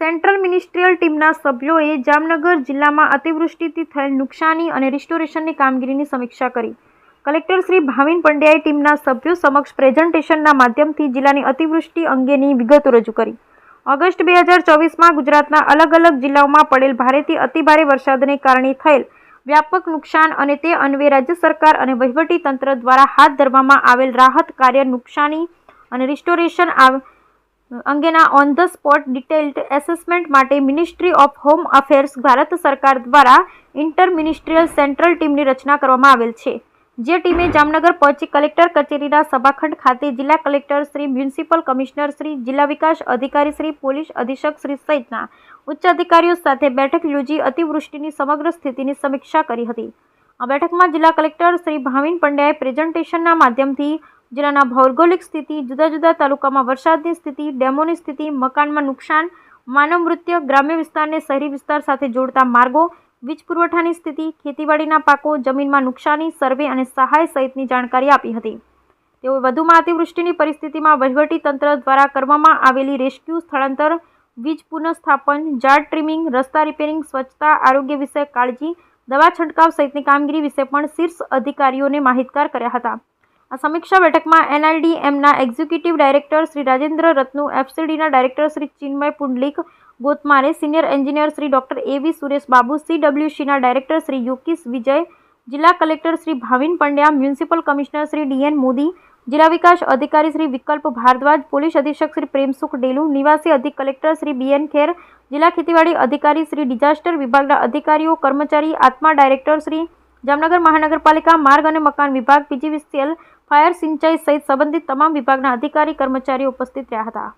Central ministerial ટીમના સભ્યોએ જામનગર જિલ્લામાં અતિવૃષ્ટિથી થયેલ નુકસાની અને રિસ્ટોરેશનની કામગીરીની સમીક્ષા કરી. કલેક્ટર શ્રી ભાવિન પંડ્યાએ ટીમના સભ્યો સમક્ષ પ્રેઝન્ટેશનના માધ્યમથી જિલ્લાની અતિવૃષ્ટિ અંગેની વિગતો રજૂ કરી. ઓગસ્ટ 2024માં ગુજરાતના અલગ અલગ જિલ્લાઓમાં પડેલ ભારેથી અતિભારે વરસાદને કારણે થયેલ વ્યાપક નુકસાન અને તે અન્વયે રાજ્ય સરકાર અને વહીવટી તંત્ર દ્વારા હાથ ધરવામાં આવેલ રાહત કાર્ય, નુકસાની અને રિસ્ટોરેશન અંગેના on the spot detailed assessment માટે ministry of home affairs Bharat સરકાર દ્વારા ઇન્ટર મિનિસ્ટ્રીયલ સેન્ટ્રલ ટીમની રચના કરવામાં આવેલ છે. જે ટીમે જામનગર પહોંચી કલેક્ટર કચેરીના સભાખંડ ખાતે જિલ્લા collector Shri, municipal commissioner Shri, જિલ્લા વિકાસ અધિકારી શ્રી, પોલીસ અધિક્ષક શ્રી સહિતના ઉચ્ચ અધિકારીઓ સાથે બેઠક યોજી અતિવૃષ્ટિની સમગ્ર સ્થિતિની સમીક્ષા કરી હતી. આ બેઠકમાં જિલ્લા કલેક્ટર શ્રી ભાવિન પંડ્યાએ પ્રેઝન્ટેશનના માધ્યમથી જિલ્લાના ભૌગોલિક સ્થિતિ, જુદા જુદા તાલુકામાં વરસાદની સ્થિતિ, ડેમોની સ્થિતિ, મકાનમાં નુકસાન, માનવ મૃત્યુ, ગ્રામ્ય વિસ્તારને શહેરી વિસ્તાર સાથે જોડતા માર્ગો, વીજ પુરવઠાની સ્થિતિ, ખેતીવાડીના પાકો, જમીનમાં નુકસાની, સર્વે અને સહાય સહિતની જાણકારી આપી હતી. તેઓએ વધુમાં અતિવૃષ્ટિની પરિસ્થિતિમાં વહીવટી તંત્ર દ્વારા કરવામાં આવેલી રેસ્ક્યુ, સ્થળાંતર, વીજ પુનઃસ્થાપન, ઝાડ ટ્રીમિંગ, રસ્તા રિપેરિંગ, સ્વચ્છતા, આરોગ્ય વિશે કાળજી, દવા છંટકાવ સહિતની કામગીરી વિશે પણ શીર્ષ અધિકારીઓને માહિતગાર કર્યા હતા. આ સમીક્ષા બેઠકમાં NIDMના એક્ઝિક્યુટિવ ડાયરેક્ટર શ્રી રાજેન્દ્ર રત્નુ, FCDના director Shri Chinmay Pundlik Gotmare, senior engineer Shri doctor AV Suresh Babu, CWCના ડાયરેક્ટર શ્રી યોગીશ વિજય, જિલ્લા collector Shri Bhavin Pandya, municipal commissioner Shri DN Modi, જિલ્લા વિકાસ અધિકારી શ્રી વિકલ્પ ભારદ્વાજ, પોલીસ અધિક્ષક શ્રી પ્રેમસુખ ડેલુ, નિવાસી અધિક કલેક્ટર શ્રી BN ખેર, જિલ્લા ખેતીવાડી અધિકારી શ્રી, ડિઝાસ્ટર વિભાગના અધિકારીઓ, કર્મચારી, આત્મા ડાયરેક્ટર શ્રી, જામનગર મહાનગરપાલિકા માર્ગ અને મકાન વિભાગ, PGVCL, ફાયર, સિંચાઈ સહિત સંબંધિત તમામ વિભાગના અધિકારી કર્મચારીઓ ઉપસ્થિત રહ્યા હતા.